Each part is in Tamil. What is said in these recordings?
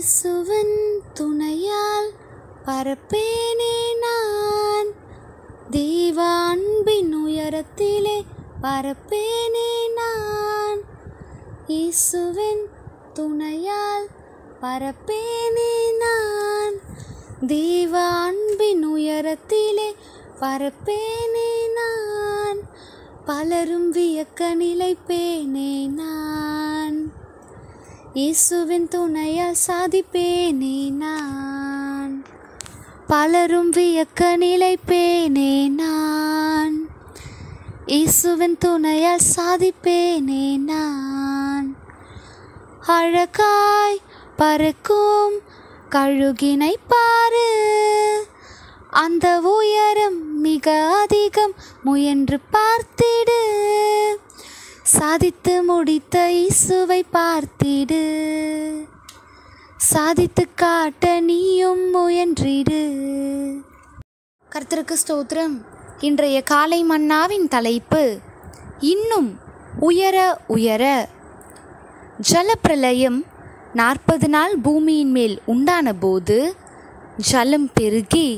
இயேசுவின் துணையால் பறப்பேனே நான், தெய்வ அன்பின் உயரத்திலே பறப்பேனே நான். இயேசுவின் துணையால் பறப்பேனே நான், தெய்வ அன்பின் உயரத்திலே பறப்பேனே நான். பலரும் வியக்க நிலைப்பேனே நான், இயேசுவின் துணையால் சாதிப்பேனே நான். பலரும் வியக்க நிலைப்பேனே நான், இயேசுவின் துணையால் சாதிப்பேனே நான். அழகாய் பறக்கும் கழுகினை பாரு, அந்த உயரம் மிக அதிகம், முயன்று பார்த்திடு. சாதித்து முடித்த இயேசுவை பார்த்திடு, சாதித்து காட்ட நீயும் முயன்றிடு. கர்த்தருக்கு ஸ்தோத்திரம். இன்றைய காலை மன்னாவின் தலைப்பு இன்னும் உயர உயர. ஜலப்பிரளயம் 40 நாள் பூமியின் மேல் உண்டான போது ஜலம் பெருகி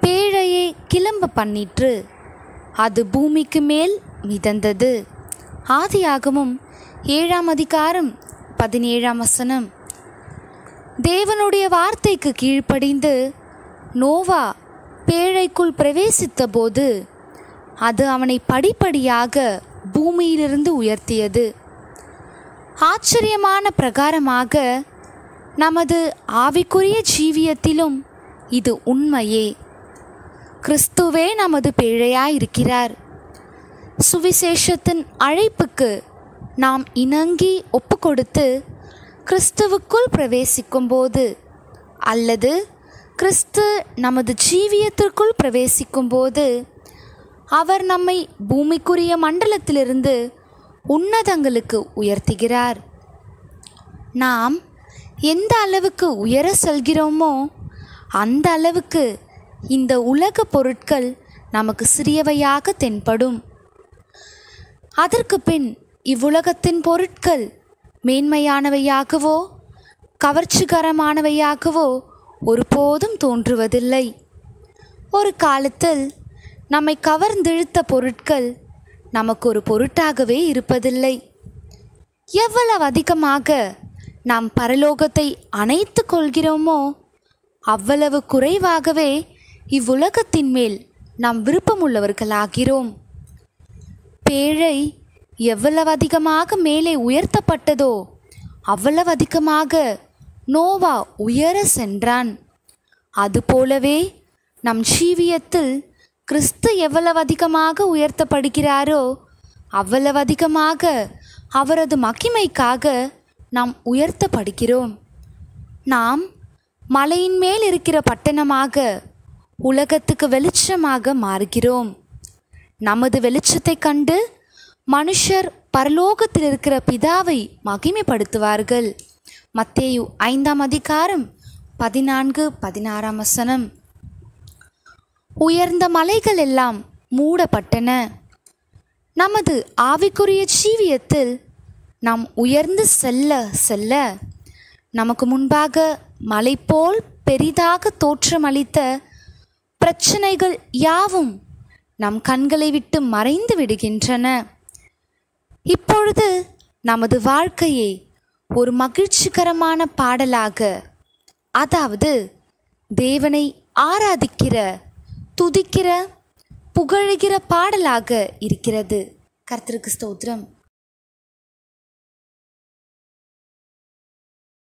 பேழையை கிளம்ப பண்ணிற்று, அது பூமிக்கு மேல் மிதந்தது. ஆதியாகமம் 7ஆம் அதிகாரம் 17ஆம் வசனம். தேவனுடைய வார்த்தைக்கு கீழ்ப்படிந்து நோவா பேழைக்குள் பிரவேசித்த போது அது அவனை படிப்படியாக பூமியிலிருந்து உயர்த்தியது. ஆச்சரியமான பிரகாரமாக நமது ஆவிக்குரிய ஜீவியத்திலும் இது உண்மையே. கிறிஸ்துவே நமது பேழையாயிருக்கிறார். சுவிசேஷத்தின் அழைப்புக்கு நாம் இணங்கி ஒப்பு கொடுத்து கிறிஸ்துவுக்குள் பிரவேசிக்கும் போது, அல்லது கிறிஸ்து நமது ஜீவியத்திற்குள் பிரவேசிக்கும் போது, அவர் நம்மை பூமிக்குரிய மண்டலத்திலிருந்து உன்னதங்களுக்கு உயர்த்துகிறார். நாம் எந்த அளவுக்கு உயர செல்கிறோமோ அந்த அளவுக்கு இந்த உலக பொருட்கள் நமக்கு சிறியவையாக தென்படும். அதற்கு பின் இவ்வுலகத்தின் பொருட்கள் மேன்மையானவையாகவோ கவர்ச்சிகரமானவையாகவோ ஒருபோதும் தோன்றுவதில்லை. ஒரு காலத்தில் நம்மை கவர்ந்திழுத்த பொருட்கள் நமக்கு ஒரு பொருட்டாகவே இருப்பதில்லை. எவ்வளவு அதிகமாக நாம் பரலோகத்தை அணைத்து கொள்கிறோமோ அவ்வளவு குறைவாகவே இவ்வுலகத்தின் மேல் நாம் விருப்பமுள்ளவர்களாகிறோம். பேழை எவ்வளவு அதிகமாக மேலே உயர்த்தப்பட்டதோ அவ்வளவு அதிகமாக நோவா உயர சென்றான். அதுபோலவே நம் ஜீவியத்தில் கிறிஸ்து எவ்வளவு அதிகமாக உயர்த்தப்படுகிறாரோ அவ்வளவு அதிகமாக அவரது மகிமைக்காக நாம் உயர்த்தப்படுகிறோம். நாம் மலையின் மேல் இருக்கிற பட்டணமாக உலகத்துக்கு வெளிச்சமாக மாறுகிறோம். நமது வெளிச்சத்தை கண்டு மனுஷர் பரலோகத்தில் இருக்கிற பிதாவை மகிமைப்படுத்துவார்கள். மத்தேயு 5ஆம் அதிகாரம் 14-16ஆம் வசனம். உயர்ந்த மலைகள் எல்லாம் மூடப்பட்டன. நமது ஆவிக்குரிய ஜீவியத்தில் நாம் உயர்ந்து செல்ல செல்ல நமக்கு முன்பாக மலை போல் பெரிதாக தோற்றமளித்த பிரச்சனைகள் யாவும் நம் கண்களை விட்டு மறைந்து விடுகின்றன. இப்பொழுது நமது வாழ்க்கையை ஒரு மகிழ்ச்சிகரமான பாடலாக, அதாவது தேவனை ஆராதிக்கிற, துதிக்கிற, புகழுகிற பாடலாக இருக்கிறது. கர்த்தருக்கு ஸ்தோத்திரம்.